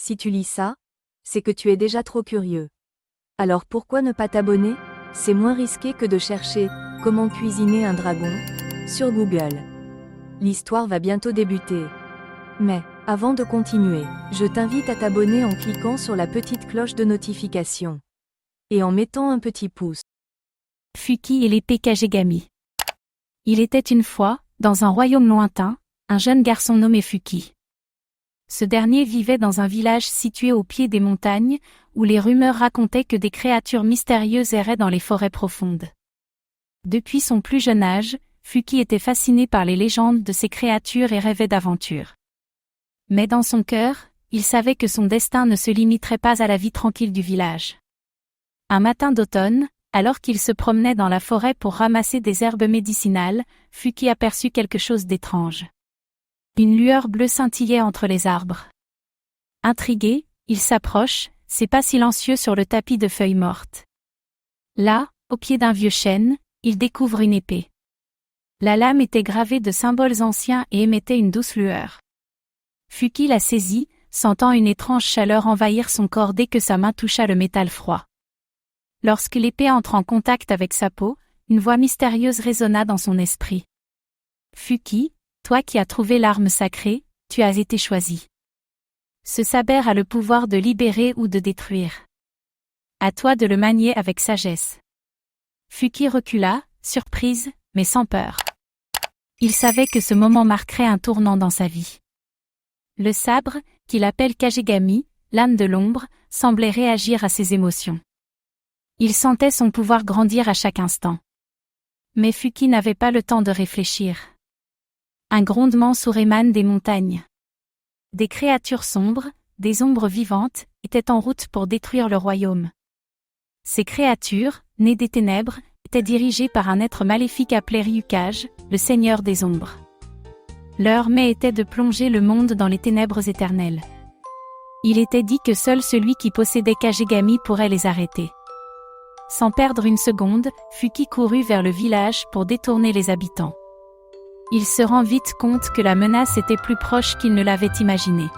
Si tu lis ça, c'est que tu es déjà trop curieux. Alors pourquoi ne pas t'abonner? C'est moins risqué que de chercher « Comment cuisiner un dragon » sur Google. L'histoire va bientôt débuter. Mais, avant de continuer, je t'invite à t'abonner en cliquant sur la petite cloche de notification. Et en mettant un petit pouce. Fuki et l'épée Kagegami. Il était une fois, dans un royaume lointain, un jeune garçon nommé Fuki. Ce dernier vivait dans un village situé au pied des montagnes, où les rumeurs racontaient que des créatures mystérieuses erraient dans les forêts profondes. Depuis son plus jeune âge, Fuki était fasciné par les légendes de ces créatures et rêvait d'aventures. Mais dans son cœur, il savait que son destin ne se limiterait pas à la vie tranquille du village. Un matin d'automne, alors qu'il se promenait dans la forêt pour ramasser des herbes médicinales, Fuki aperçut quelque chose d'étrange. Une lueur bleue scintillait entre les arbres. Intrigué, il s'approche, ses pas silencieux sur le tapis de feuilles mortes. Là, au pied d'un vieux chêne, il découvre une épée. La lame était gravée de symboles anciens et émettait une douce lueur. Fuki la saisit, sentant une étrange chaleur envahir son corps dès que sa main toucha le métal froid. Lorsque l'épée entre en contact avec sa peau, une voix mystérieuse résonna dans son esprit. « Fuki, toi qui as trouvé l'arme sacrée, tu as été choisi. Ce saber a le pouvoir de libérer ou de détruire. À toi de le manier avec sagesse. » Fuki recula, surprise, mais sans peur. Il savait que ce moment marquerait un tournant dans sa vie. Le sabre, qu'il appelle Kagegami, l'âme de l'ombre, semblait réagir à ses émotions. Il sentait son pouvoir grandir à chaque instant. Mais Fuki n'avait pas le temps de réfléchir. Un grondement sourd émane des montagnes. Des créatures sombres, des ombres vivantes, étaient en route pour détruire le royaume. Ces créatures, nées des ténèbres, étaient dirigées par un être maléfique appelé Ryukage, le seigneur des ombres. Leur mais était de plonger le monde dans les ténèbres éternelles. Il était dit que seul celui qui possédait Kagegami pourrait les arrêter. Sans perdre une seconde, Fuki courut vers le village pour détourner les habitants. Il se rend vite compte que la menace était plus proche qu'il ne l'avait imaginé.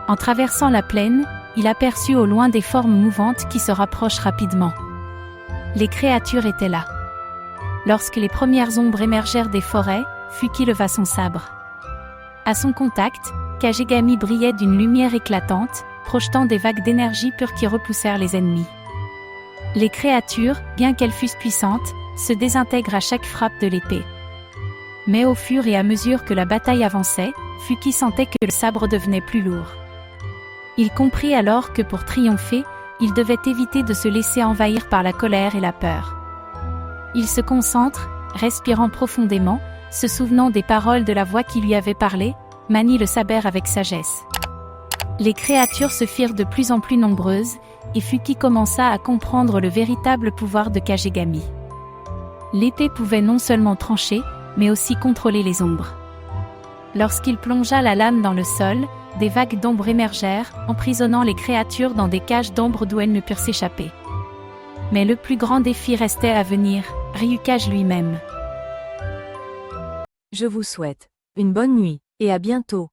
En traversant la plaine, il aperçut au loin des formes mouvantes qui se rapprochent rapidement. Les créatures étaient là. Lorsque les premières ombres émergèrent des forêts, Fuki leva son sabre. À son contact, Kagegami brillait d'une lumière éclatante, projetant des vagues d'énergie pure qui repoussèrent les ennemis. Les créatures, bien qu'elles fussent puissantes, se désintègrent à chaque frappe de l'épée. Mais au fur et à mesure que la bataille avançait, Fuki sentait que le sabre devenait plus lourd. Il comprit alors que pour triompher, il devait éviter de se laisser envahir par la colère et la peur. Il se concentre, respirant profondément, se souvenant des paroles de la voix qui lui avait parlé, manie le saber avec sagesse. Les créatures se firent de plus en plus nombreuses, et Fuki commença à comprendre le véritable pouvoir de Kagegami. L'épée pouvait non seulement trancher, mais aussi contrôler les ombres. Lorsqu'il plongea la lame dans le sol, des vagues d'ombre émergèrent, emprisonnant les créatures dans des cages d'ombre d'où elles ne purent s'échapper. Mais le plus grand défi restait à venir, Ryukage lui-même. Je vous souhaite une bonne nuit, et à bientôt.